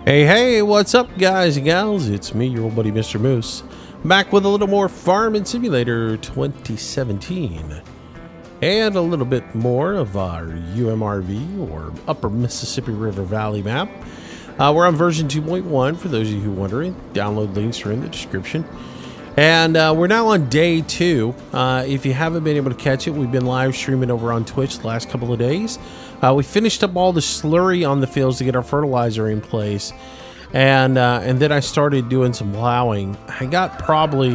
Hey, what's up, guys and gals? It's me, your old buddy, Mr. Moose, back with a little more Farming Simulator 2017 and a little bit more of our UMRV, or Upper Mississippi River Valley map. We're on version 2.1, for those of you who are wondering. Download links are in the description. And we're now on day 2. If you haven't been able to catch it, we've been live streaming over on Twitch the last couple of days. We finished up all the slurry on the fields to get our fertilizer in place, and then I started doing some plowing. I got probably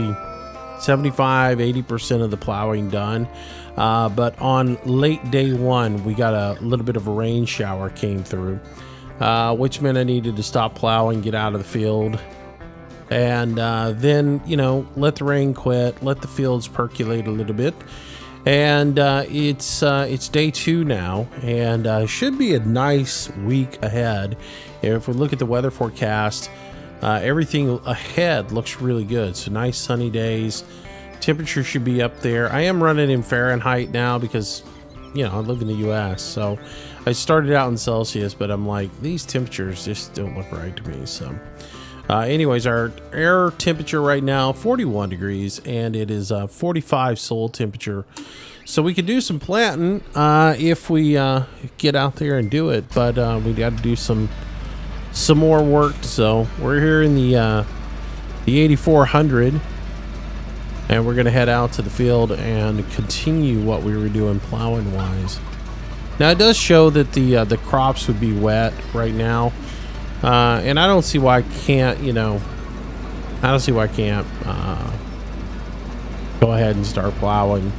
75–80% of the plowing done, but on late day 1 we got a little bit of a rain shower came through, which meant I needed to stop plowing, get out of the field, and then, you know, let the rain quit, let the fields percolate a little bit. And it's day 2 now, and should be a nice week ahead. If we look at the weather forecast, everything ahead looks really good. So nice sunny days. Temperature should be up there. I am running in Fahrenheit now because, you know, I live in the US. So I started out in Celsius, but I'm like, these temperatures just don't look right to me. So anyways, our air temperature right now 41 degrees, and it is 45 soil temperature, so we could do some planting if we get out there and do it, but we got to do some more work. So we're here in the 8400, and we're gonna head out to the field and continue what we were doing plowing wise. Now it does show that the crops would be wet right now. And I don't see why I can't, you know, I don't see why I can't go ahead and start plowing.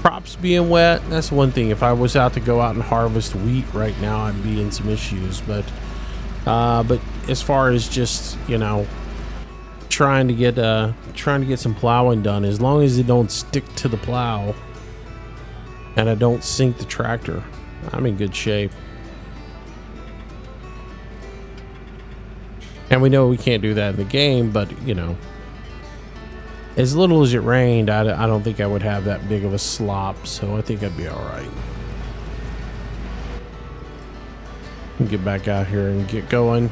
Crops being wet, that's one thing. If I was out to go out and harvest wheat right now, I'd be in some issues. But as far as just, you know, trying to get some plowing done, as long as it don't stick to the plow and I don't sink the tractor, I'm in good shape. And we know we can't do that in the game, but, you know, as little as it rained, I don't think I would have that big of a slop, so I think I'd be all right. Get back out here and get going.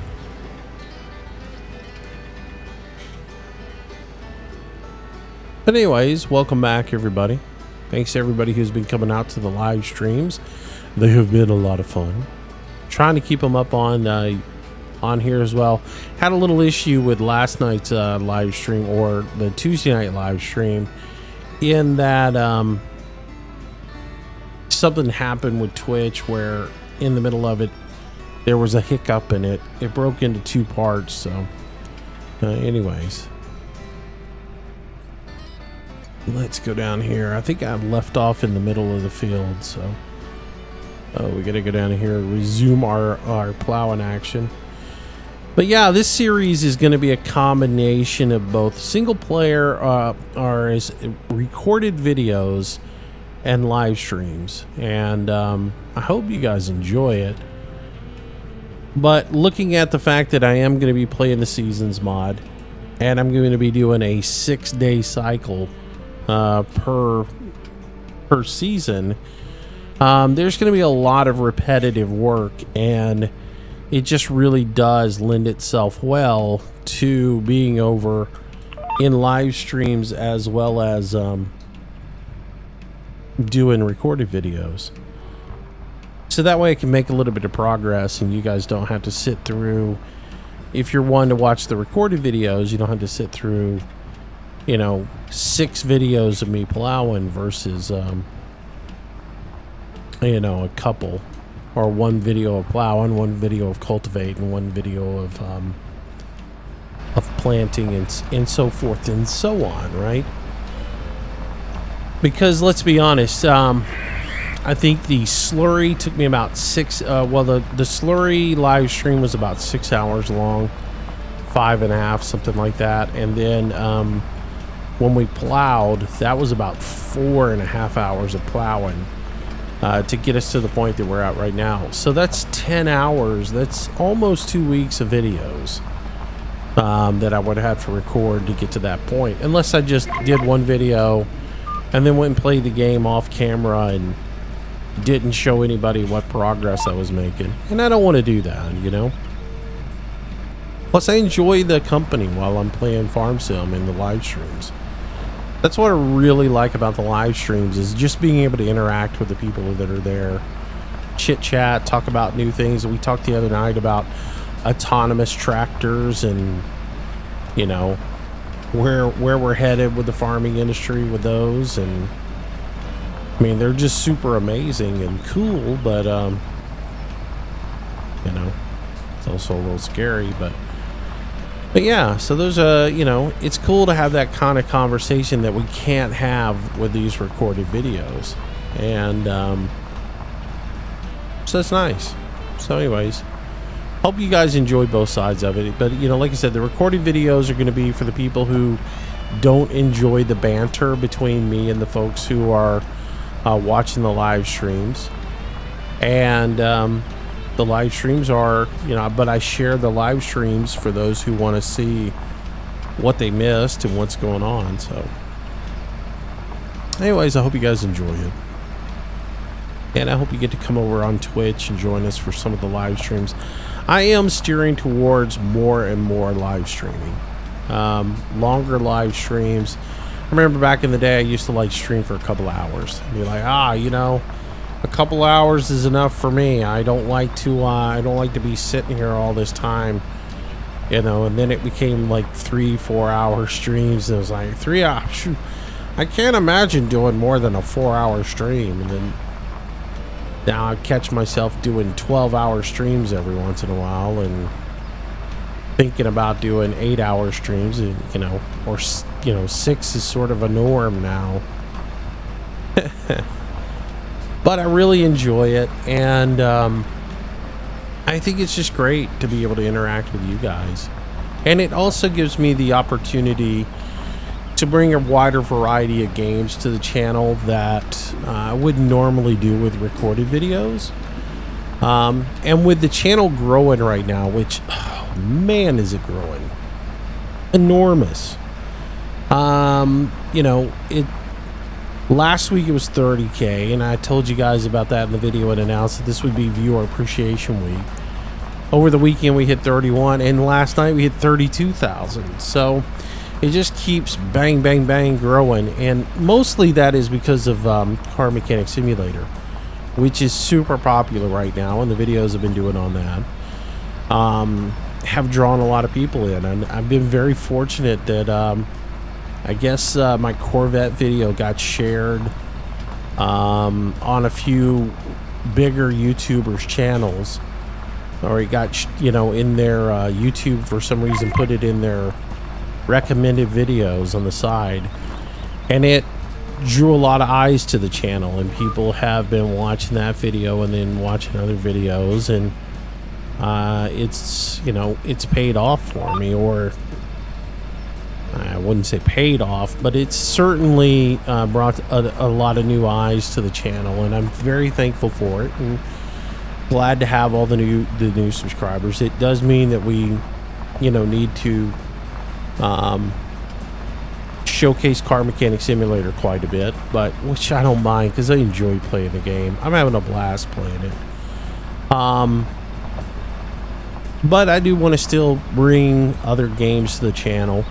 But anyways, welcome back, everybody. Thanks to everybody who's been coming out to the live streams. They have been a lot of fun. Trying to keep them up on here as well. Had a little issue with last night's live stream, or the Tuesday night live stream, in that something happened with Twitch where in the middle of it there was a hiccup and it broke into 2 parts. So anyways, let's go down here. I think I left off in the middle of the field, so we gotta go down here and resume our plowing action. But yeah, this series is going to be a combination of both single player or recorded videos and live streams, and I hope you guys enjoy it. But looking at the fact that I am going to be playing the Seasons mod, and I'm going to be doing a 6-day cycle per season, there's going to be a lot of repetitive work, and it just really does lend itself well to being over in live streams as well as doing recorded videos. So that way I can make a little bit of progress and you guys don't have to sit through, if you're one to watch the recorded videos, you don't have to sit through, you know, 6 videos of me plowing versus, you know, a couple. Or 1 video of plowing, 1 video of cultivate, and 1 video of planting, and so forth and so on, right? Because let's be honest, I think the slurry took me about 6. Well, the slurry live stream was about 6 hours long, 5.5, something like that, and then when we plowed, that was about 4.5 hours of plowing. To get us to the point that we're at right now. So that's 10 hours. That's almost 2 weeks of videos that I would have had to record to get to that point. Unless I just did 1 video and then went and played the game off camera and didn't show anybody what progress I was making. And I don't want to do that, you know? Plus, I enjoy the company while I'm playing Farm Sim in the live streams. That's what I really like about the live streams, is just being able to interact with the people that are there. Chit chat, talk about new things. We talked the other night about autonomous tractors and, you know, where we're headed with the farming industry with those. And I mean, they're just super amazing and cool, but you know, it's also a little scary, but yeah, so those you know, it's cool to have that kind of conversation that we can't have with these recorded videos. And so that's nice. So anyways, hope you guys enjoy both sides of it. But you know, like I said, the recorded videos are going to be for the people who don't enjoy the banter between me and the folks who are watching the live streams. And the live streams are, you know, but I share the live streams for those who want to see what they missed and what's going on. So anyways, I hope you guys enjoy it. And I hope you get to come over on Twitch and join us for some of the live streams. I am steering towards more and more live streaming. Longer live streams. I remember back in the day, I used to like stream for a couple hours. Be like, you know, a couple hours is enough for me. I don't like to be sitting here all this time, you know. And then it became like 3-4 hour streams. And it was like 3 hours. Shoot, I can't imagine doing more than a 4-hour stream. And then now I catch myself doing 12-hour streams every once in a while, and thinking about doing 8-hour streams, you know, or, you know, 6 is sort of a norm now. But I really enjoy it, and I think it's just great to be able to interact with you guys. And it also gives me the opportunity to bring a wider variety of games to the channel that I wouldn't normally do with recorded videos. And with the channel growing right now, which, oh, man, is it growing. Enormous. You know, last week it was 30K, and I told you guys about that in the video and announced that this would be Viewer Appreciation Week. Over the weekend we hit 31, and last night we hit 32,000. So it just keeps bang, bang, bang growing, and mostly that is because of Car Mechanic Simulator, which is super popular right now, and the videos I've been doing on that have drawn a lot of people in. And I've been very fortunate that I guess my Corvette video got shared on a few bigger YouTubers' channels, or it got, you know, in their YouTube for some reason, put it in their recommended videos on the side, and it drew a lot of eyes to the channel, and people have been watching that video and then watching other videos, and it's, you know, it's paid off for me. Or I wouldn't say paid off, but it's certainly brought a lot of new eyes to the channel, and I'm very thankful for it, and glad to have all the new subscribers. It does mean that we, you know, need to showcase Car Mechanic Simulator quite a bit, but which I don't mind, because I enjoy playing the game. I'm having a blast playing it. But I do want to still bring other games to the channel.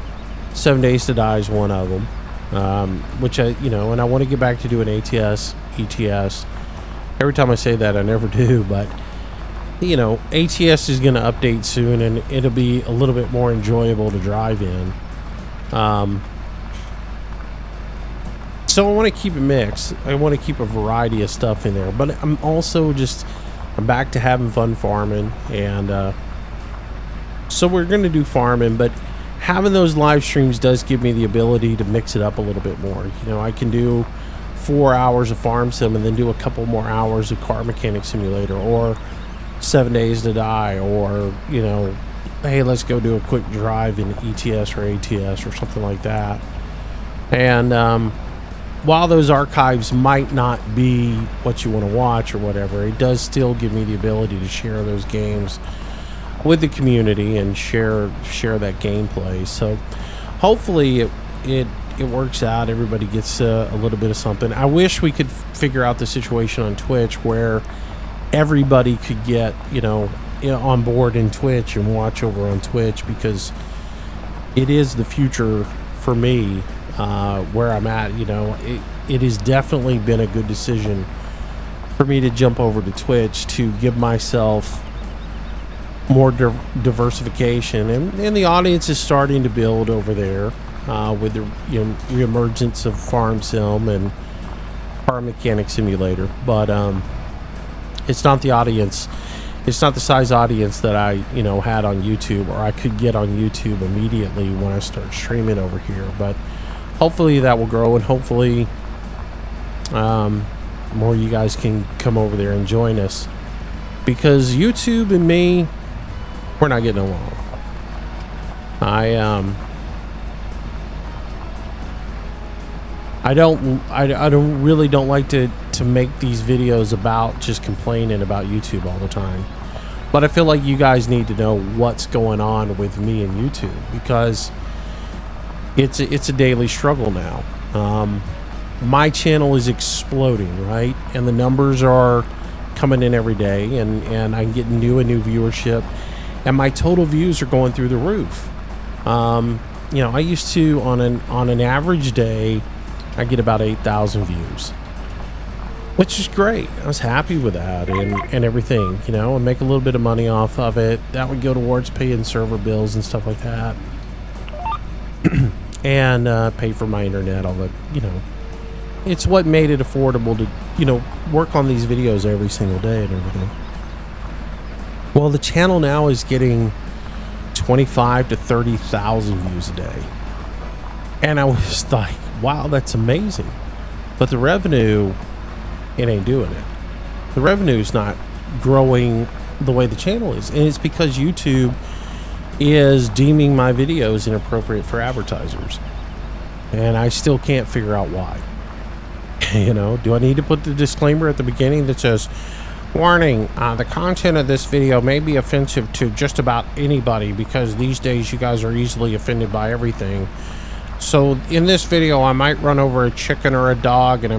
7 Days to Die is one of them, which I, you know, and I want to get back to doing ATS, ETS. Every time I say that, I never do, but you know, ATS is going to update soon, and it'll be a little bit more enjoyable to drive in. So I want to keep it mixed. I want to keep a variety of stuff in there, but I'm also just, I'm back to having fun farming, and so we're going to do farming, but having those live streams does give me the ability to mix it up a little bit more. You know, I can do 4 hours of Farm Sim and then do a couple more hours of Car Mechanic Simulator, or 7 Days to Die, or, you know, hey, let's go do a quick drive in ETS or ATS or something like that. And while those archives might not be what you want to watch or whatever, it does still give me the ability to share those games with the community and share that gameplay. So hopefully it it works out. Everybody gets a little bit of something. I wish we could figure out the situation on Twitch where everybody could get, on board in Twitch and watch over on Twitch, because it is the future for me, where I'm at. It has definitely been a good decision for me to jump over to Twitch to give myself more diversification, and the audience is starting to build over there, with the reemergence of Farm Sim and Car Mechanic Simulator. But it's not the audience, it's not the size audience that I had on YouTube, or I could get on YouTube immediately when I start streaming over here. But hopefully that will grow, and hopefully more of you guys can come over there and join us, because YouTube and me, we're not getting along. I really don't like to make these videos about just complaining about YouTube all the time. But I feel like you guys need to know what's going on with me and YouTube, because it's a daily struggle now. My channel is exploding, right? And the numbers are coming in every day, and I'm getting new viewership, and my total views are going through the roof. I used to, on an average day, I get about 8,000 views, which is great. I was happy with that, and everything, and make a little bit of money off of it. That would go towards paying server bills and stuff like that, and pay for my internet, all that. It's what made it affordable to work on these videos every single day and everything. Well, the channel now is getting 25 to 30,000 views a day, and I was like, wow, that's amazing. But the revenue, it ain't doing it. The revenue is not growing the way the channel is, and it's because YouTube is deeming my videos inappropriate for advertisers, and I still can't figure out why. Do I need to put the disclaimer at the beginning that says, warning, the content of this video may be offensive to just about anybody, because these days you guys are easily offended by everything. So in this video, I might run over a chicken or a dog, and I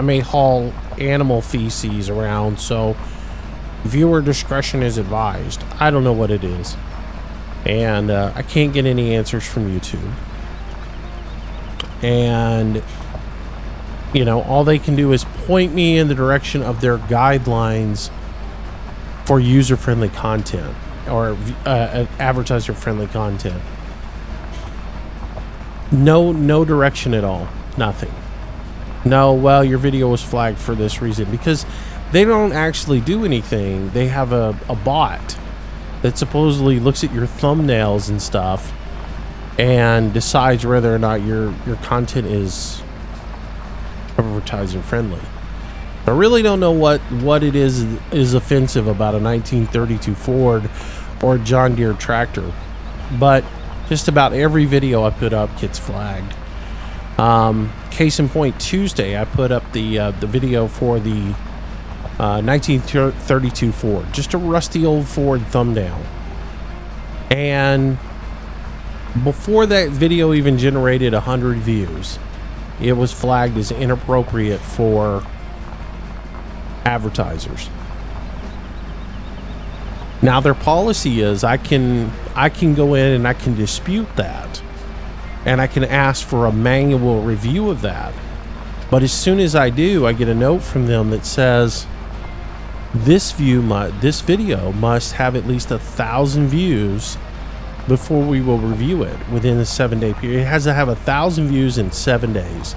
may haul animal feces around, so viewer discretion is advised. I don't know what it is, and I can't get any answers from YouTube, and all they can do is point me in the direction of their guidelines for user-friendly content, or advertiser-friendly content. No direction at all. Nothing. No, well, your video was flagged for this reason, because they don't actually do anything. They have a bot that supposedly looks at your thumbnails and stuff and decides whether or not your content is advertiser friendly. I really don't know what it is offensive about a 1932 Ford or John Deere tractor, but just about every video I put up gets flagged. Case in point, Tuesday I put up the video for the 1932 Ford, just a rusty old Ford thumbnail, and before that video even generated 100 views, it was flagged as inappropriate for advertisers. Now their policy is I can go in and I can dispute that, and I can ask for a manual review of that. But as soon as I do, I get a note from them that says this video must have at least 1,000 views before we will review it within a 7-day period. It has to have 1,000 views in 7 days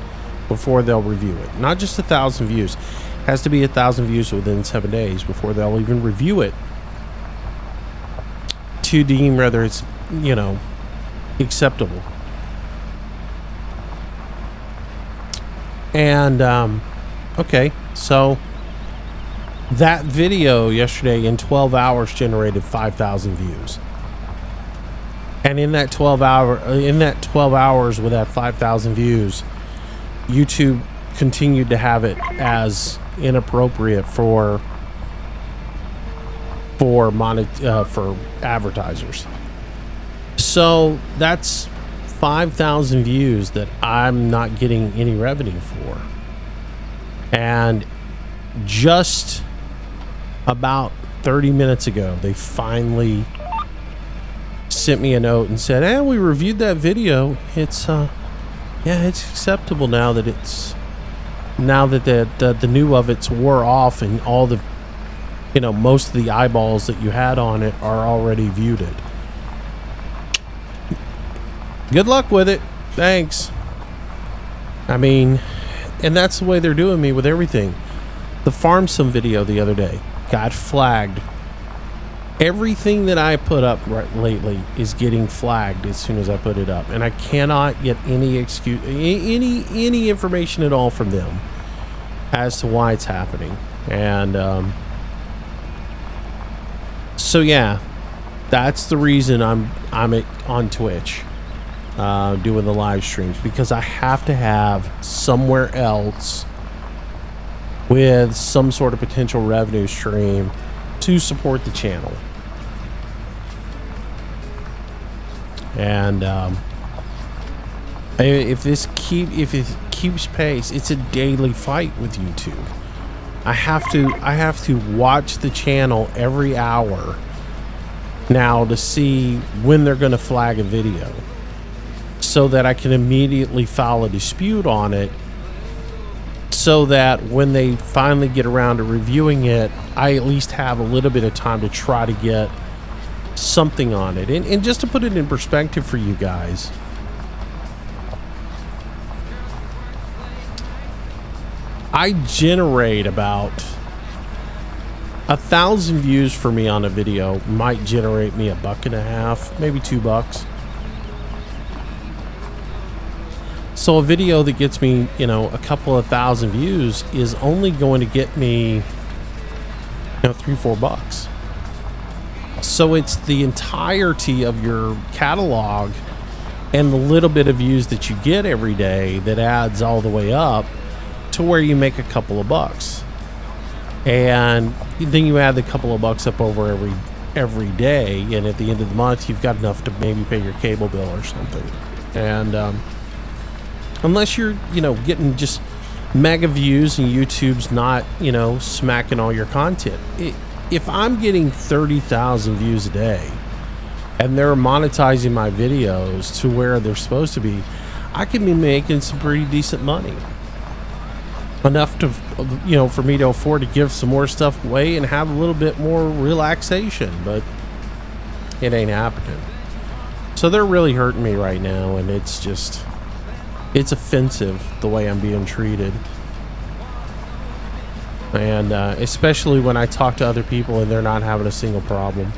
before they'll review it. Not just 1,000 views. It has to be 1,000 views within 7 days before they'll even review it to deem whether it's, acceptable. And, okay, so that video yesterday in 12 hours generated 5,000 views. And in that 12 hours with that 5,000 views, YouTube continued to have it as inappropriate for advertisers. So that's 5,000 views that I'm not getting any revenue for. And just about 30 minutes ago, they finally sent me a note and said, "Hey, we reviewed that video. It's yeah, it's acceptable now that the new of it's wore off and all the, you know, most of the eyeballs that you had on it are already viewed it. Good luck with it. Thanks." I mean, and that's the way they're doing me with everything. The farm sim video the other day got flagged. Everything that I put up lately is getting flagged as soon as I put it up, and I cannot get any excuse, any information at all from them as to why it's happening. And so yeah, that's the reason I'm on Twitch doing the live streams, because I have to have somewhere else with some sort of potential revenue stream to support the channel. And if it keeps pace, it's a daily fight with YouTube. I have to watch the channel every hour now to see when they're going to flag a video, so that I can immediately file a dispute on it, so that when they finally get around to reviewing it, I at least have a little bit of time to try to get something on it. And just to put it in perspective for you guys, I generate about 1,000 views for me on a video might generate me $1.50, maybe $2. So a video that gets me, you know, a couple of thousand views is only going to get me, you know, $3-4. So it's the entirety of your catalog and the little bit of views that you get every day that adds all the way up to where you make a couple of bucks. And then you add the couple of bucks up over every day, and at the end of the month you've got enough to maybe pay your cable bill or something. And unless you're, you know, getting just mega views and YouTube's not, you know, smacking all your content. If I'm getting 30,000 views a day and they're monetizing my videos to where they're supposed to be, I can be making some pretty decent money. Enough to, you know, for me to afford to give some more stuff away and have a little bit more relaxation, but it ain't happening. So they're really hurting me right now, and it's just, it's offensive the way I'm being treated. And especially when I talk to other people and they're not having a single problem.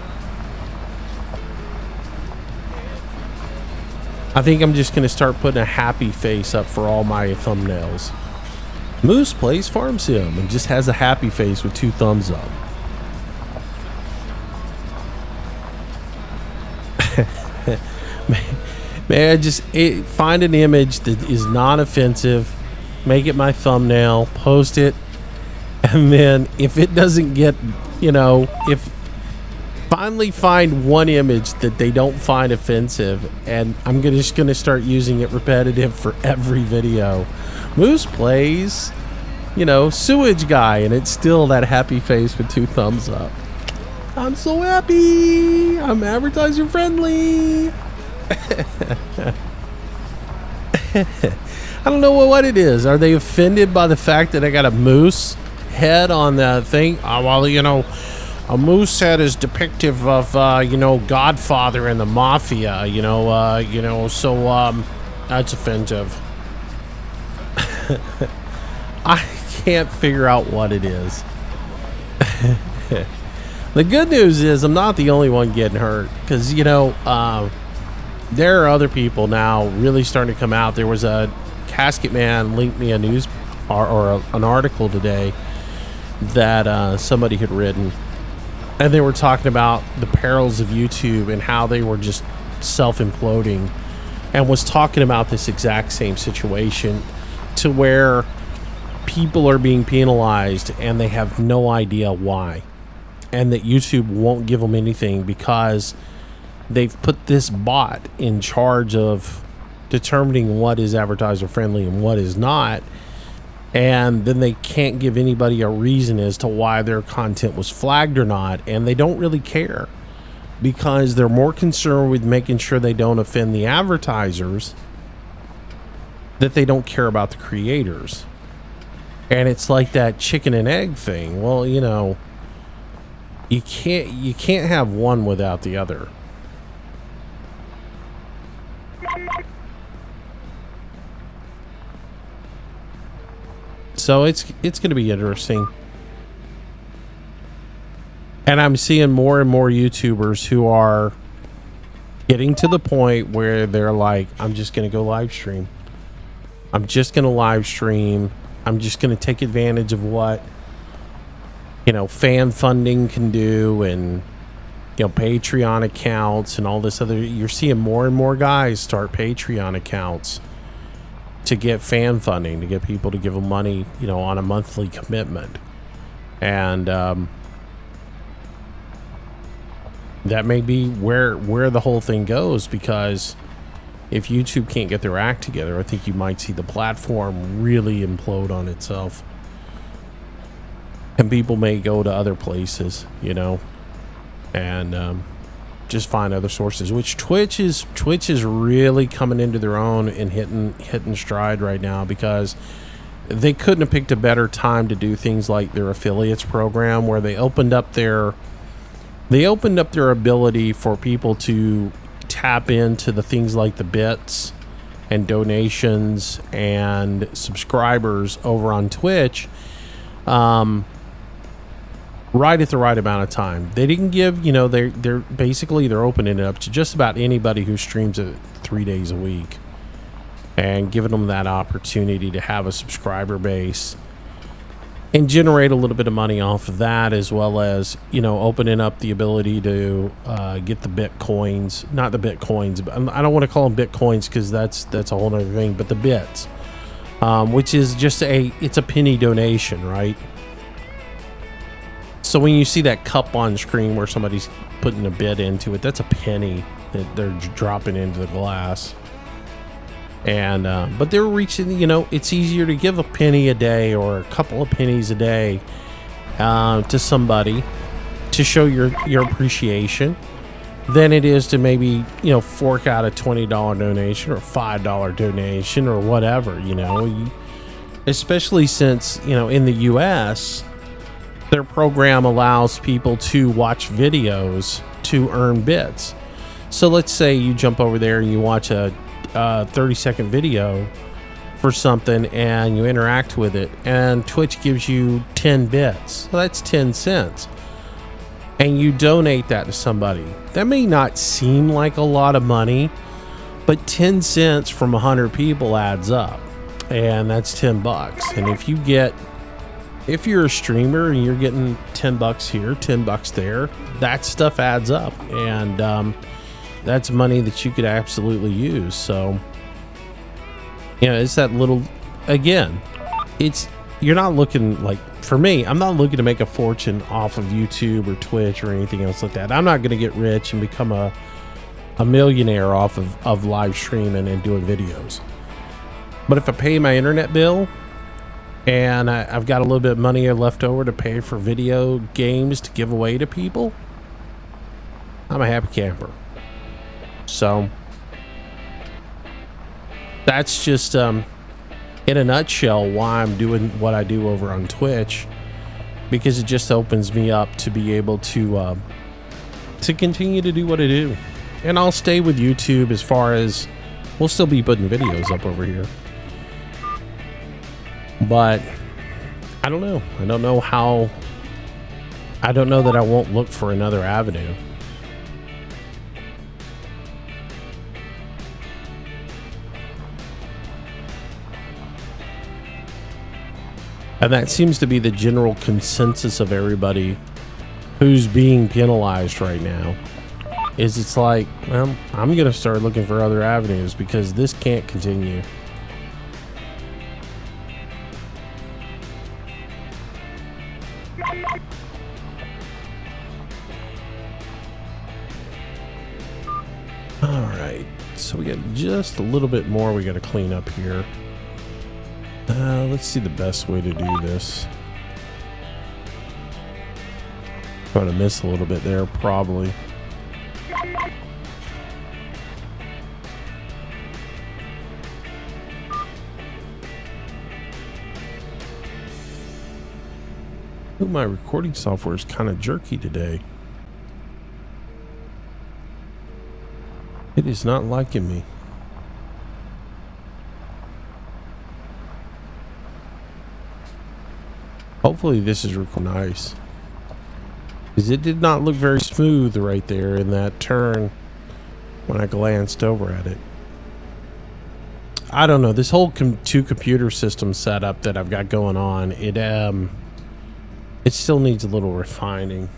I think I'm just going to start putting a happy face up for all my thumbnails. Moose plays Farm Sim and just has a happy face with 2 thumbs up. Man, just find an image that is not offensive, make it my thumbnail, post it, and then if it doesn't get, you know, if finally find one image that they don't find offensive, and I'm just gonna start using it repetitive for every video. Moose plays, you know, sewage guy, and it's still that happy face with 2 thumbs up. I'm so happy. I'm advertiser friendly. I don't know what it is. Are they offended by the fact that I got a moose head on the thing? Well, you know, a moose head is depictive of, you know, Godfather and the Mafia, you know, so, that's offensive. I can't figure out what it is. The good news is I'm not the only one getting hurt, because, you know, there are other people now really starting to come out. There was a Casket Man linked me a news or an article today that somebody had written, and they were talking about the perils of YouTube and how they were just self-imploding, and was talking about this exact same situation, to where people are being penalized and they have no idea why, and that YouTube won't give them anything because they've put this bot in charge of determining what is advertiser friendly and what is not. And then they can't give anybody a reason as to why their content was flagged or not. And they don't really care, because they're more concerned with making sure they don't offend the advertisers, that they don't care about the creators. And it's like that chicken and egg thing. Well, you know, you can't have one without the other. So it's going to be interesting. And I'm seeing more and more YouTubers who are getting to the point where they're like, I'm just going to go live stream. I'm just going to live stream. I'm just going to take advantage of what, you know, fan funding can do, and, you know, Patreon accounts and all this other. You're seeing more and more guys start Patreon accounts to get fan funding, to get people to give them money, you know, on a monthly commitment. And that may be where the whole thing goes, because if YouTube can't get their act together, I think you might see the platform really implode on itself. And people may go to other places, you know, and just find other sources, which Twitch is really coming into their own and hitting stride right now, because they couldn't have picked a better time to do things like their affiliates program, where they opened up their ability for people to tap into the things like the bits and donations and subscribers over on Twitch, right at the right amount of time. They didn't give, you know, they're opening it up to just about anybody who streams it 3 days a week, and giving them that opportunity to have a subscriber base and generate a little bit of money off of that, as well as, you know, opening up the ability to get the bitcoins, not the bitcoins, but I don't want to call them bitcoins, because that's a whole other thing, but the bits, which is just it's a penny donation, right? So when you see that cup on screen where somebody's putting a bit into it, that's a penny that they're dropping into the glass. And but they're reaching, you know, it's easier to give a penny a day or a couple of pennies a day to somebody to show your appreciation than it is to maybe, you know, fork out a $20 donation or $5 donation or whatever, you know. Especially since, you know, in the US, their program allows people to watch videos to earn bits. So let's say you jump over there and you watch a 30-second video for something and you interact with it, and Twitch gives you 10 bits. So that's 10 cents. And you donate that to somebody. That may not seem like a lot of money, but 10 cents from 100 people adds up. And that's 10 bucks. And if you're a streamer and you're getting 10 bucks here, 10 bucks there, that stuff adds up. And that's money that you could absolutely use. So, you know, it's that little, again, you're not looking, like, for me, I'm not looking to make a fortune off of YouTube or Twitch or anything else like that. I'm not going to get rich and become a millionaire off of live streaming and doing videos. But if I pay my internet bill and I've got a little bit of money left over to pay for video games to give away to people, I'm a happy camper. So that's just in a nutshell why I'm doing what I do over on Twitch, because it just opens me up to be able to continue to do what I do. And I'll stay with YouTube, as far as we'll still be putting videos up over here. But I don't know. I don't know how. I don't know that I won't look for another avenue. And that seems to be the general consensus of everybody who's being penalized right now. Is it's like, well, I'm going to start looking for other avenues, because this can't continue. All right. So we got just a little bit more we got to clean up here. Let's see the best way to do this. Trying to miss a little bit there, probably. Ooh, my recording software is kind of jerky today. It is not liking me. Hopefully this is real nice. Because it did not look very smooth right there in that turn when I glanced over at it. I don't know. This whole two computer system setup that I've got going on, it still needs a little refining.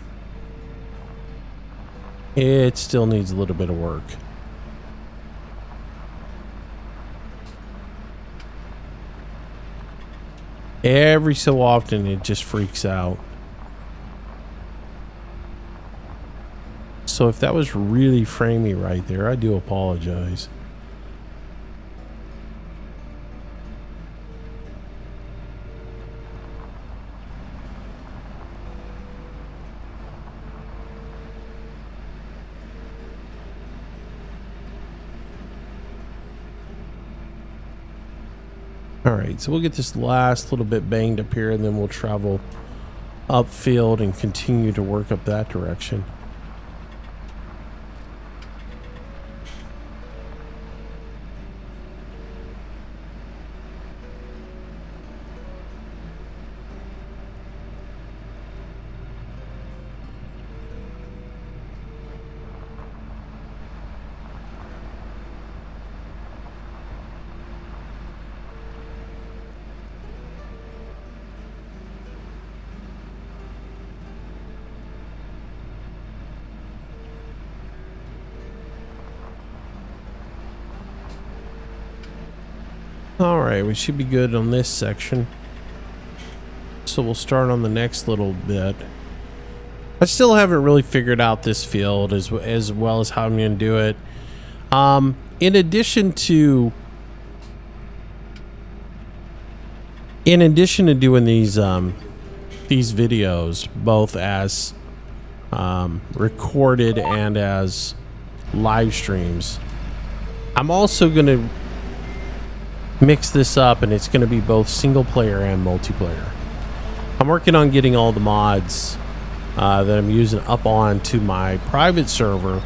It still needs a little bit of work. Every so often it just freaks out. So if that was really framey right there, I do apologize. Alright, so we'll get this last little bit banged up here, and then we'll travel upfield and continue to work up that direction. Alright, we should be good on this section. So we'll start on the next little bit. I still haven't really figured out this field as well as how I'm going to do it. In addition to doing these videos, both as recorded and as live streams, I'm also going to mix this up, and it's going to be both single player and multiplayer. I'm working on getting all the mods that I'm using up onto my private server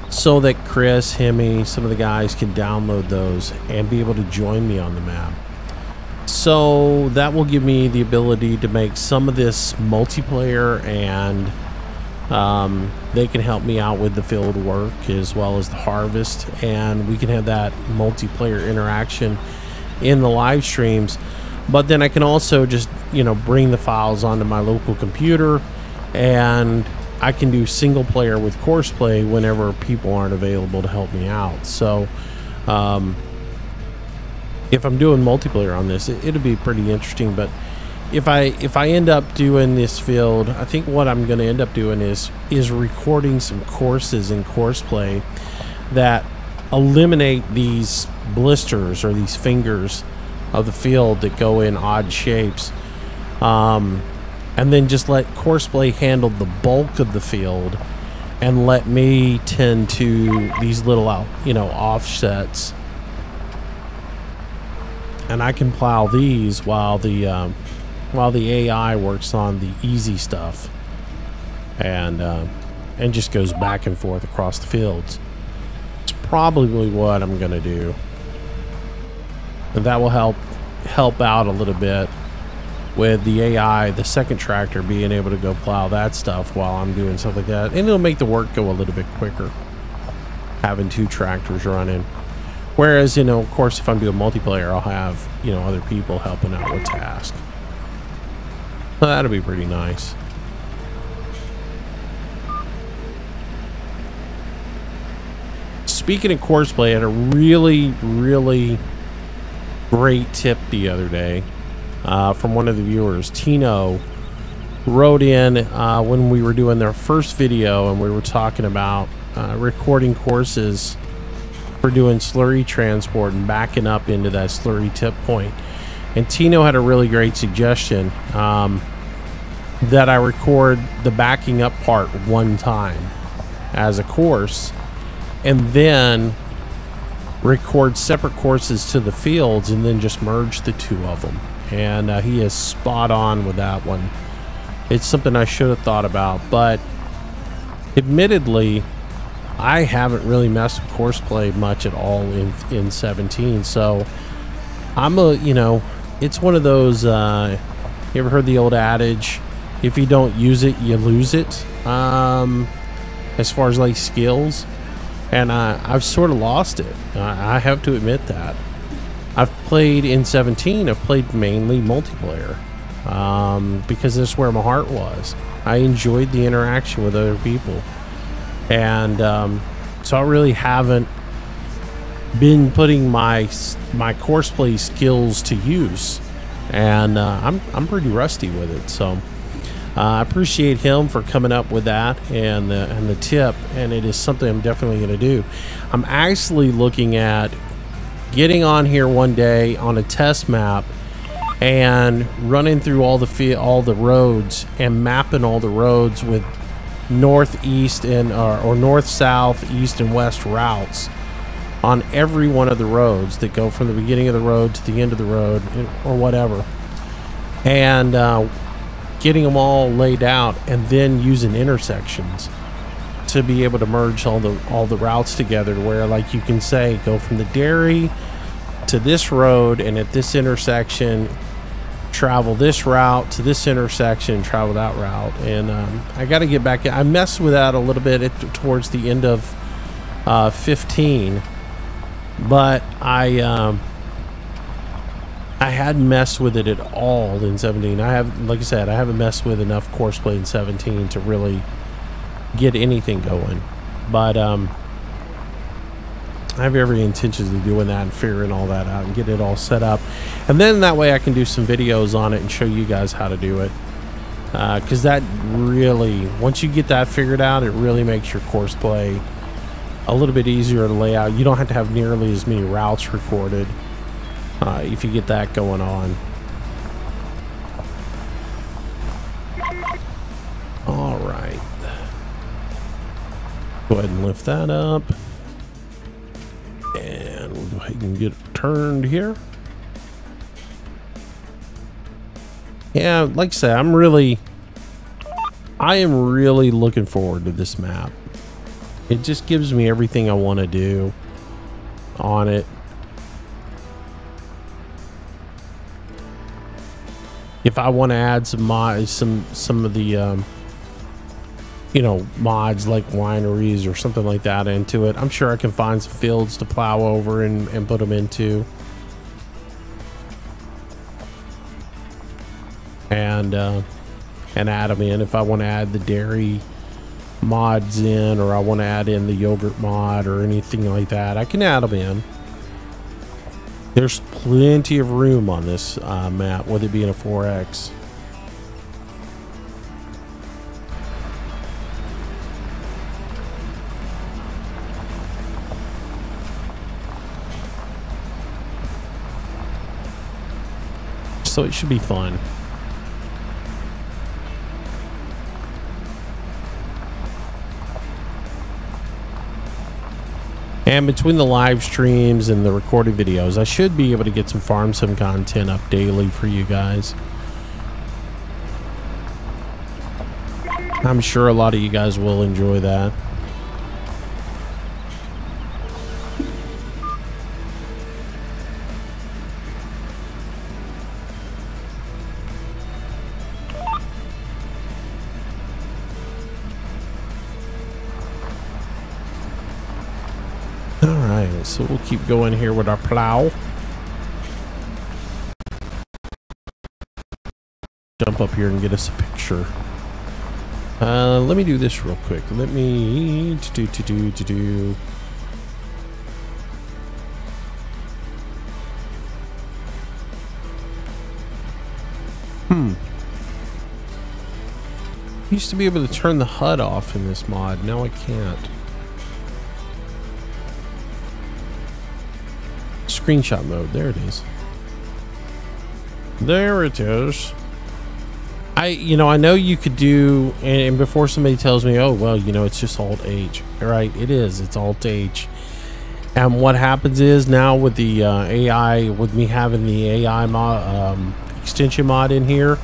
so that Chris, Hemi, some of the guys can download those and be able to join me on the map. So that will give me the ability to make some of this multiplayer, and they can help me out with the field work as well as the harvest, and we can have that multiplayer interaction in the live streams. But then I can also just, you know, bring the files onto my local computer, and I can do single player with Courseplay whenever people aren't available to help me out. So if I'm doing multiplayer on this, it'll be pretty interesting. But if I end up doing this field, I think what I'm going to end up doing is recording some courses in Courseplay that eliminate these blisters or these fingers of the field that go in odd shapes, and then just let Courseplay handle the bulk of the field and let me tend to these little, you know, offsets, and I can plow these while the AI works on the easy stuff, and just goes back and forth across the fields. It's probably what I'm gonna do, and that will help out a little bit with the AI, the second tractor being able to go plow that stuff while I'm doing stuff like that, and it'll make the work go a little bit quicker having two tractors running. Whereas, you know, of course, if I'm doing multiplayer, I'll have, you know, other people helping out with tasks. Well, that'll be pretty nice. Speaking of Courseplay, I had a really great tip the other day from one of the viewers. Tino wrote in when we were doing their first video, and we were talking about recording courses for for doing slurry transport and backing up into that slurry tip point. And Tino had a really great suggestion that I record the backing up part one time as a course and then record separate courses to the fields and then just merge the two of them. And he is spot on with that one. It's something I should have thought about, but admittedly, I haven't really messed with Courseplay much at all in 17. So I'm it's one of those, you ever heard the old adage, if you don't use it, you lose it, as far as like skills. And I've sort of lost it. I have to admit that. I've played in 17, I've played mainly multiplayer, because that's where my heart was. I enjoyed the interaction with other people. And so I really haven't been putting my Courseplay skills to use. And I'm pretty rusty with it. So I appreciate him for coming up with that and the tip. And it is something I'm definitely going to do. I'm actually looking at getting on here one day on a test map and running through all the roads and mapping all the roads with north, east, and or north, south, east, and west routes on every one of the roads that go from the beginning of the road to the end of the road or whatever, and getting them all laid out, and then using intersections to be able to merge all the routes together to where, like, you can say go from the dairy to this road, and at this intersection travel this route to this intersection, travel that route. And I got to get back. I messed with that a little bit towards the end of 15, but I hadn't messed with it at all in 17. Like I said, I haven't messed with enough Courseplay in 17 to really get anything going, but I have every intention of doing that and figuring all that out and get it all set up, and then that way I can do some videos on it and show you guys how to do it, because that really, once you get that figured out, it really makes your Courseplay a little bit easier to lay out. You don't have to have nearly as many routes recorded if you get that going on. All right, go ahead and lift that up. And we'll go ahead and get it turned here. Yeah, like I said, I am really looking forward to this map. It just gives me everything I want to do on it. If I want to add some mods, some of the mods like wineries or something like that into it, I'm sure I can find some fields to plow over and put them into, and add them in. If I want to add the dairy mods in, or I want to add in the yogurt mod or anything like that, I can add them in. There's plenty of room on this map, with it being a 4X. So it should be fun. And between the live streams and the recorded videos, I should be able to get some farm sim content up daily for you guys. I'm sure a lot of you guys will enjoy that. So we'll keep going here with our plow. Jump up here and get us a picture. Let me do this real quick. Let me do. Used to be able to turn the HUD off in this mod. Now I can't. Screenshot mode. There it is. There it is. I know you could do, and before somebody tells me, oh, well, it's just Alt H. Right, it is. It's Alt H. And what happens is now with the AI, with me having the AI mod, extension mod in here,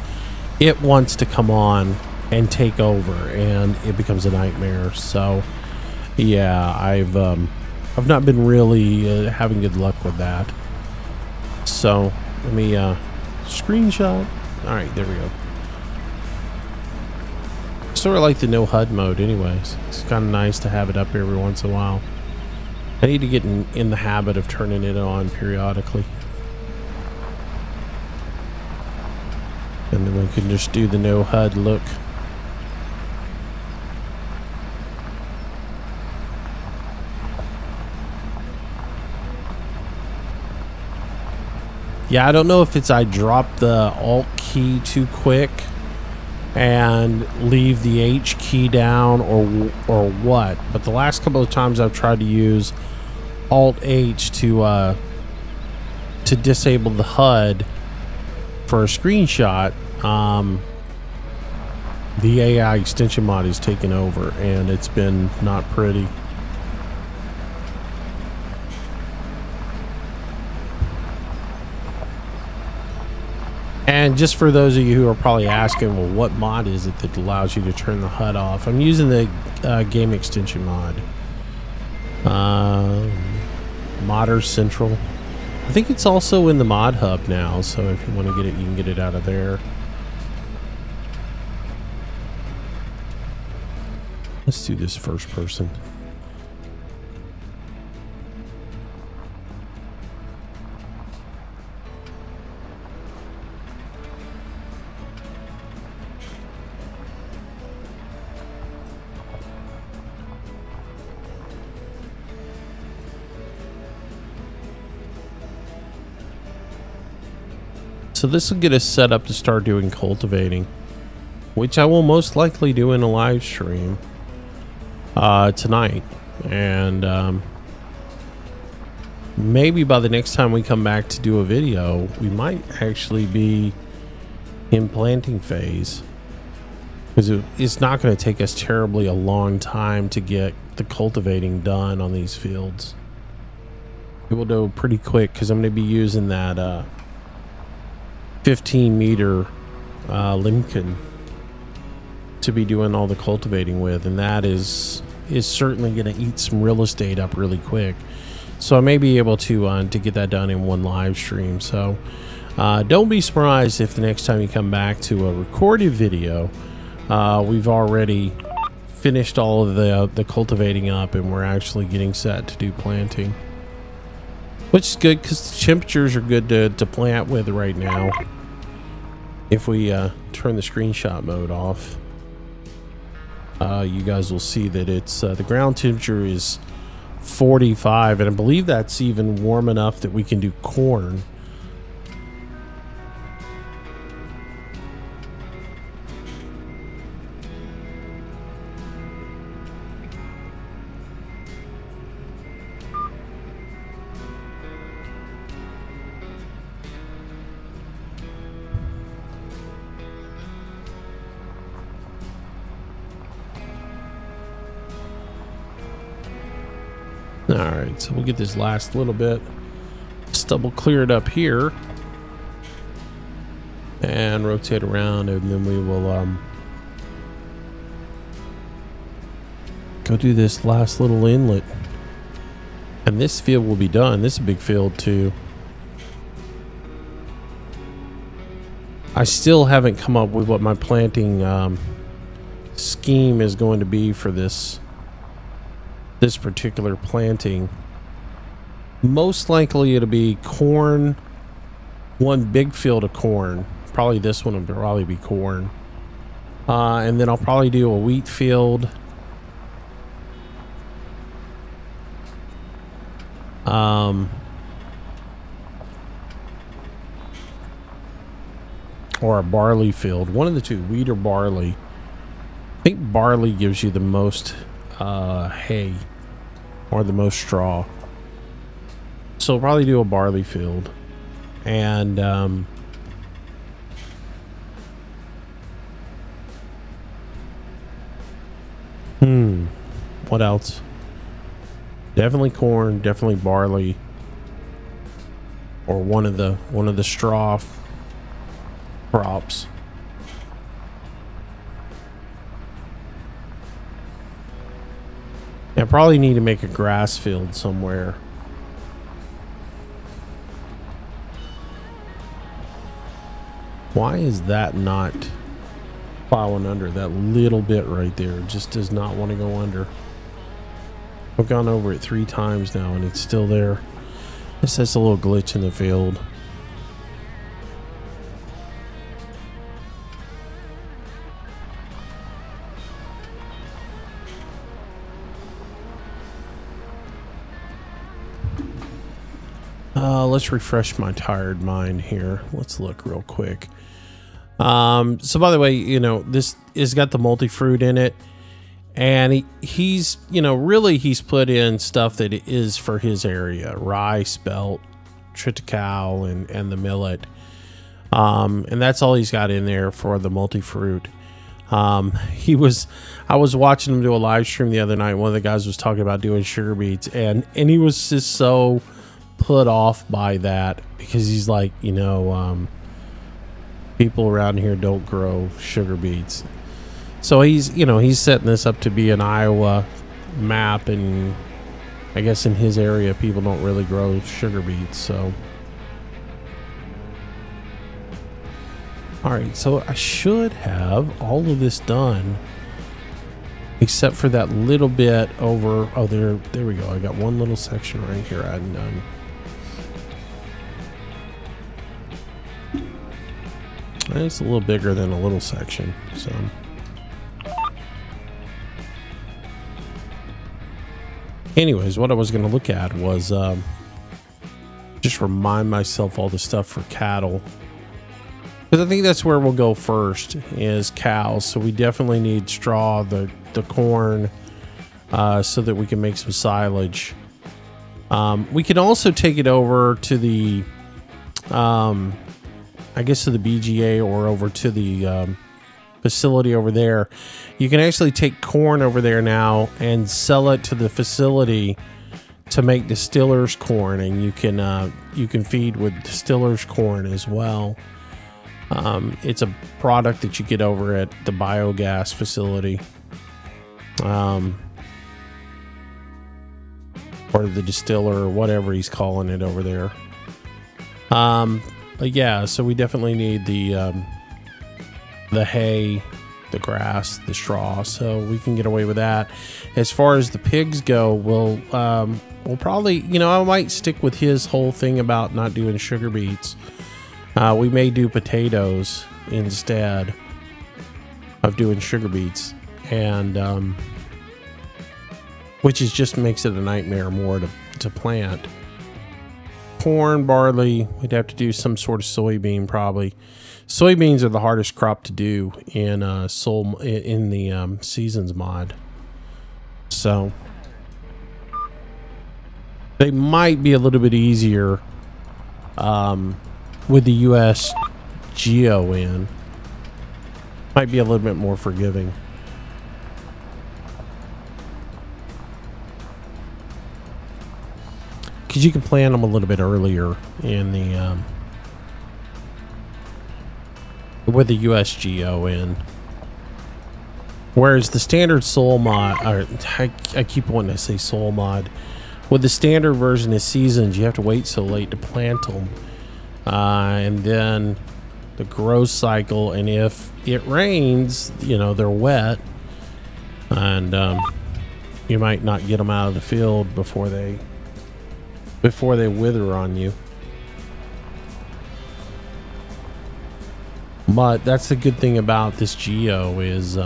it wants to come on and take over, and it becomes a nightmare. So, yeah, I've not been really having good luck with that. So let me screenshot. All right, there we go. Sort of like the no HUD mode anyways. It's kind of nice to have it up every once in a while. I need to get in the habit of turning it on periodically. And then we can just do the no HUD look. Yeah, I don't know if it's I dropped the Alt key too quick and leave the H key down or what, but the last couple of times I've tried to use Alt H to disable the HUD for a screenshot, the AI extension mod is taken over, and it's been not pretty. And just for those of you who are probably asking, well, what mod is it that allows you to turn the HUD off? I'm using the game extension mod. Modder Central. I think it's also in the mod hub now, so if you want to get it, you can get it out of there. Let's do this first person. So this will get us set up to start doing cultivating, which I will most likely do in a live stream tonight. And maybe by the next time we come back to do a video, we might actually be in planting phase, because it's not going to take us terribly a long time to get the cultivating done on these fields. It will go pretty quick because I'm going to be using that 15-meter Limkin to be doing all the cultivating with, and that is certainly going to eat some real estate up really quick. So I may be able to get that done in one live stream. So don't be surprised if the next time you come back to a recorded video, we've already finished all of the cultivating up and we're actually getting set to do planting, which is good because the temperatures are good to plant with right now. If we turn the screenshot mode off, you guys will see that it's the ground temperature is 45, and I believe that's even warm enough that we can do corn. Alright, so we'll get this last little bit stubble cleared up here and rotate around, and then we will go do this last little inlet, and this field will be done. This is a big field too. I still haven't come up with what my planting scheme is going to be for this particular planting. Most likely it'll be corn, one big field of corn. Probably this one will probably be corn, and then I'll probably do a wheat field, or a barley field, one of the two, wheat or barley. I think barley gives you the most hay or the most straw. So we'll probably do a barley field. And what else? Definitely corn, definitely barley, or one of the straw crops. I probably need to make a grass field somewhere. Why is that not plowing under? That little bit right there just does not want to go under. I've gone over it 3 times now and it's still there. It's just a little glitch in the field. Let's refresh my tired mind here. Let's look real quick. So by the way, you know, this has got the multi-fruit in it, and he's, you know, really he's put in stuff that is for his area: rye, spelt, triticale, and the millet. And that's all he's got in there for the multi-fruit. I was watching him do a live stream the other night. One of the guys was talking about doing sugar beets, and he was just so put off by that, because he's like, you know, people around here don't grow sugar beets. So he's, you know, he's setting this up to be an Iowa map, and I guess in his area people don't really grow sugar beets. So all right, so I should have all of this done except for that little bit over. Oh, there we go. I got one little section right here I hadn't done. It's a little bigger than a little section, so. Anyways, what I was going to look at was just remind myself all the stuff for cattle, because I think that's where we'll go first, is cows. So we definitely need straw, the corn, so that we can make some silage. We can also take it over to the I guess to the BGA, or over to the facility over there. You can actually take corn over there now and sell it to the facility to make distillers corn, and you can feed with distillers corn as well. It's a product that you get over at the biogas facility, or the distiller, or whatever he's calling it over there. But yeah, so we definitely need the hay, the grass, the straw, so we can get away with that. As far as the pigs go, we'll probably, you know, I might stick with his whole thing about not doing sugar beets. We may do potatoes instead of doing sugar beets, and which is just makes it a nightmare more to plant. Corn, barley, we'd have to do some sort of soybean probably. Soybeans are the hardest crop to do in the seasons mod, so they might be a little bit easier with the US Geo in. Might be a little bit more forgiving. Because you can plant them a little bit earlier in the with the USGO in, whereas the standard soil mod, or I keep wanting to say soil mod, with the standard version of seasons, you have to wait so late to plant them, and then the growth cycle, and if it rains, you know, they're wet, and you might not get them out of the field before they wither on you. But that's the good thing about this Geo, is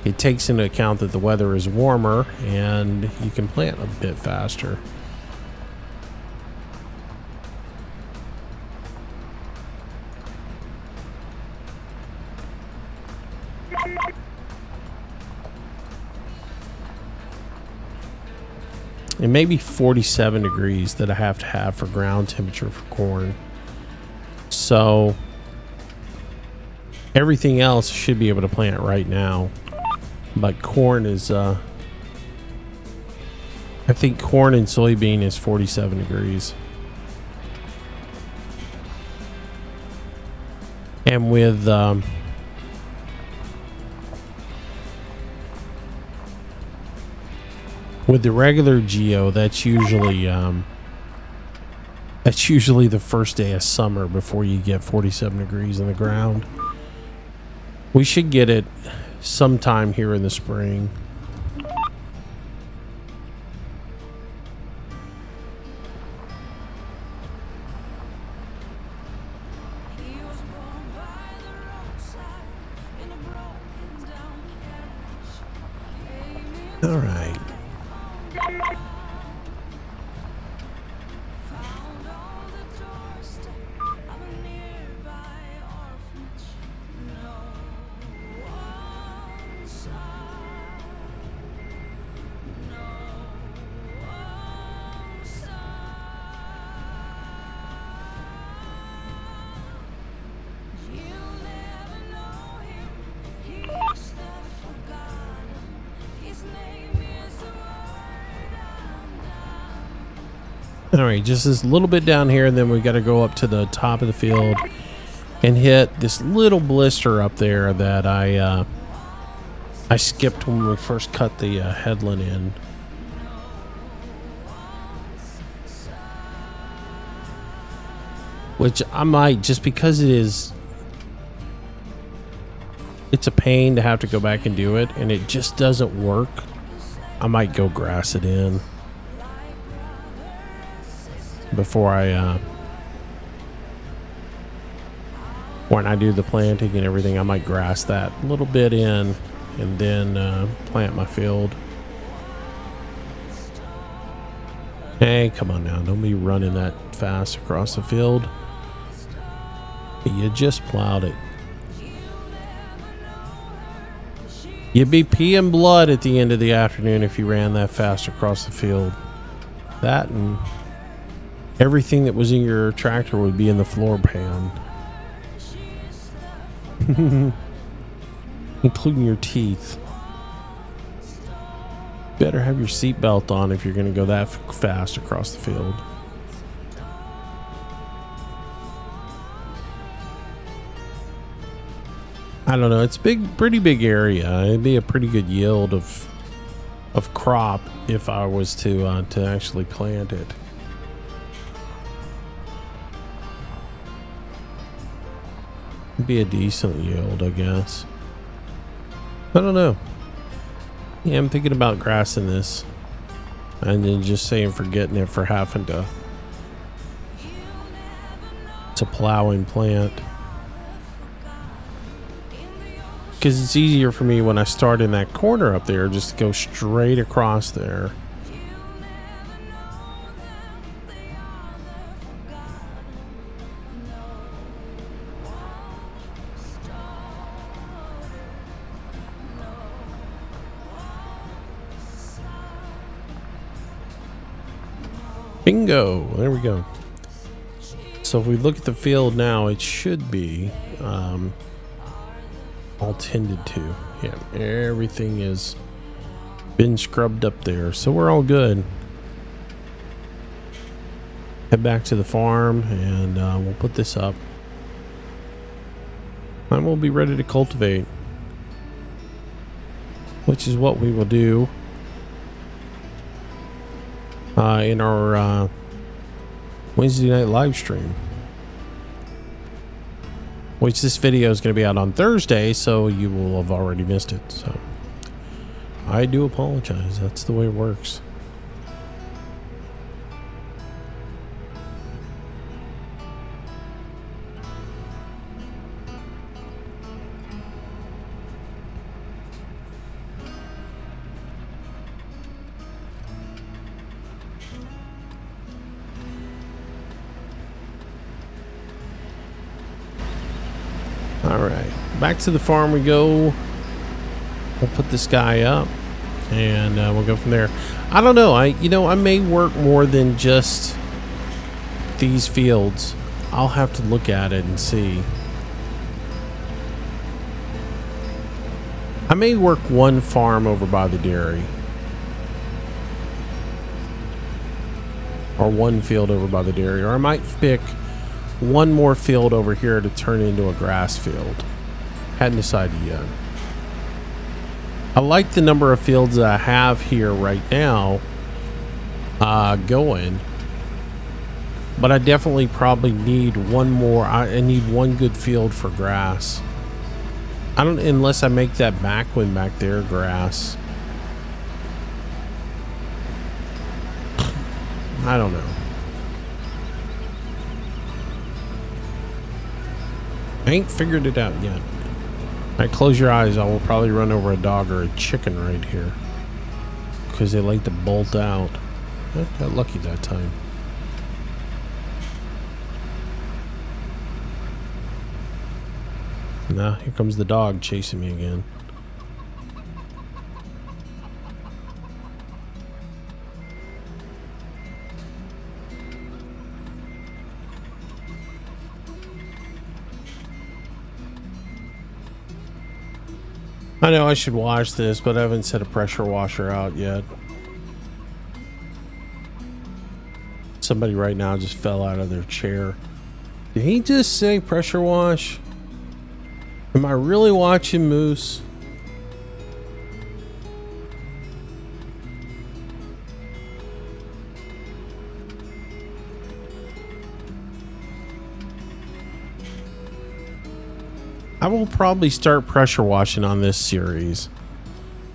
it takes into account that the weather is warmer and you can plant a bit faster. It may be 47 degrees that I have to have for ground temperature for corn. So everything else should be able to plant right now. But corn is, I think corn and soybean is 47 degrees. And with the regular geo, that's usually the first day of summer before you get 47 degrees in the ground. We should get it sometime here in the spring. All right. All right, just this little bit down here, and then we got to go up to the top of the field and hit this little blister up there that I skipped when we first cut the headland in. Which I might, just because it's a pain to have to go back and do it, and it just doesn't work, I might go grass it in before when I do the planting and everything. I might grass that a little bit in and then plant my field. Hey, come on now, don't be running that fast across the field. You just plowed it. You'd be peeing blood at the end of the afternoon if you ran that fast across the field. That and everything that was in your tractor would be in the floor pan. Including your teeth. Better have your seatbelt on if you're going to go that fast across the field. I don't know. It's pretty big area. It'd be a pretty good yield of crop if I was to actually plant it. It'd be a decent yield, I guess. I don't know. Yeah, I'm thinking about grassing this, and then just saying forgetting it for having to plow and plant. Because it's easier for me when I start in that corner up there just to go straight across there. Bingo! There we go. So if we look at the field now, it should be all tended to. Yeah, everything is been scrubbed up there, so we're all good. Head back to the farm, and we'll put this up, and we'll be ready to cultivate, which is what we will do in our Wednesday night live stream, which this video is going to be out on Thursday, so you will have already missed it. So I do apologize. That's the way it works. All right, back to the farm we go. We'll put this guy up, and we'll go from there. I don't know. I may work more than just these fields. I'll have to look at it and see. I may work one farm over by the dairy, or one field over by the dairy, or I might pick one more field over here to turn into a grass field. Hadn't decided yet. I like the number of fields that I have here right now going, but I definitely probably need one more. I need one good field for grass. I don't, unless I make that back one back there grass. I don't know. I ain't figured it out yet. I close your eyes, I will probably run over a dog or a chicken right here, because they like to bolt out. I got lucky that time. Now, here comes the dog chasing me again. I know I should wash this, but I haven't set a pressure washer out yet. Somebody right now just fell out of their chair. Did he just say pressure wash? Am I really watching Moose? I will probably start pressure washing on this series.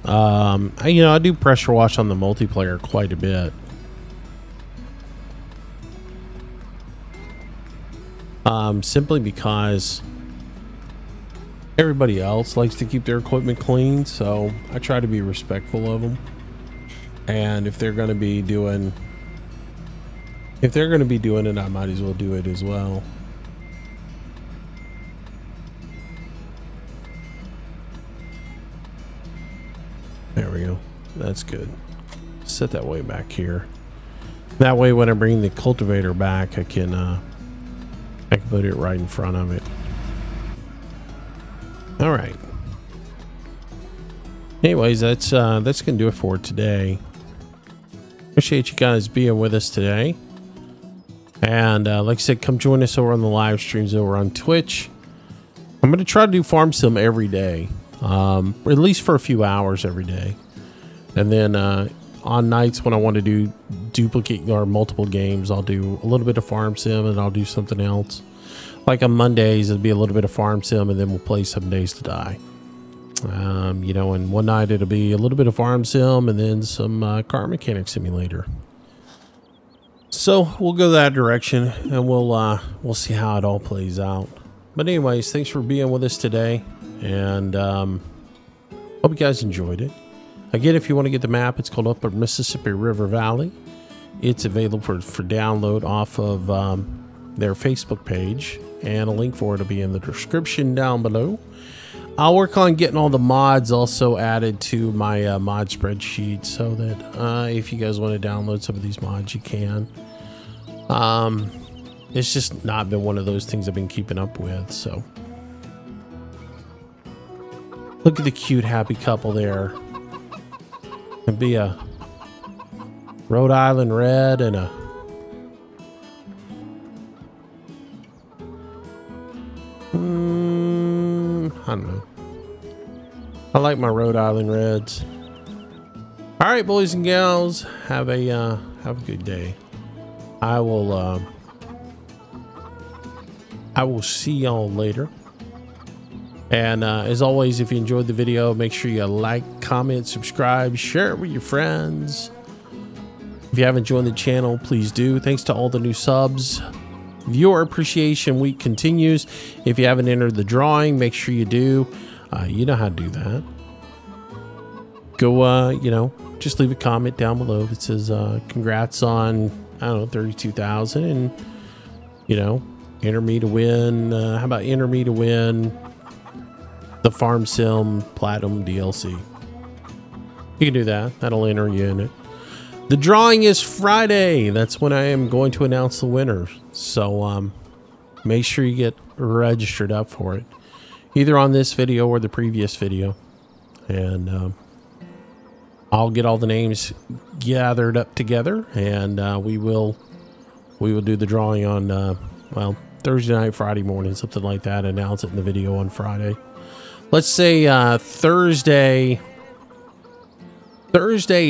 I do pressure wash on the multiplayer quite a bit. Simply because everybody else likes to keep their equipment clean, so I try to be respectful of them. And if they're going to be doing it, I might as well do it as well. There we go. That's good. Set that way back here. That way when I bring the cultivator back, I can put it right in front of it. All right. Anyways, that's gonna do it for today. Appreciate you guys being with us today. And like I said, come join us over on the live streams over on Twitch. I'm gonna try to do farm sim every day, at least for a few hours every day. And then on nights when I want to do duplicate or multiple games, I'll do a little bit of farm sim and I'll do something else. Like on Mondays, it'll be a little bit of farm sim, and then we'll play some Days to Die. And one night it'll be a little bit of farm sim and then some car mechanic simulator. So we'll go that direction, and we'll see how it all plays out. But anyways, thanks for being with us today, and hope you guys enjoyed it. Again, if you want to get the map, it's called Upper Mississippi River Valley. It's available for download off of their Facebook page, and a link for it will be in the description down below. I'll work on getting all the mods also added to my mod spreadsheet, so that if you guys want to download some of these mods, you can. It's just not been one of those things I've been keeping up with. So look at the cute happy couple there. It'd be a Rhode Island red and a I don't know. I like my Rhode Island reds. All right, boys and gals, have a good day. I will see y'all later. And as always, if you enjoyed the video, make sure you like, comment, subscribe, share it with your friends. If you haven't joined the channel, please do. Thanks to all the new subs. Viewer Appreciation Week continues. If you haven't entered the drawing, make sure you do. You know how to do that. Go, just leave a comment down below that says, congrats on, I don't know, 32,000, and, enter me to win. How about enter me to win the Farm Sim Platinum DLC? You can do that. That'll enter you in it. The drawing is Friday. That's when I am going to announce the winner. So make sure you get registered up for it, either on this video or the previous video. And I'll get all the names gathered up together, and we will do the drawing on well, Thursday night, Friday morning, something like that. Announce it in the video on Friday. Let's say Thursday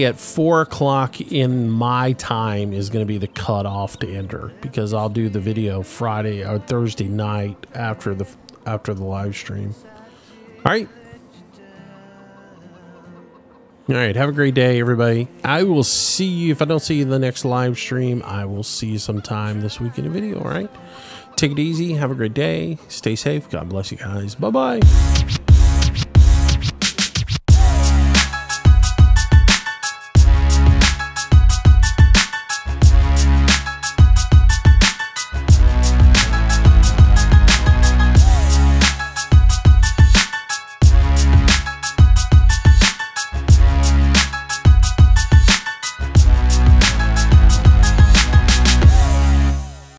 at 4 o'clock in my time is going to be the cutoff to enter, because I'll do the video Friday or Thursday night after the live stream. All right. All right, have a great day, everybody. I will see you. If I don't see you in the next live stream, I will see you sometime this week in a video, all right? Take it easy. Have a great day. Stay safe. God bless you guys. Bye-bye.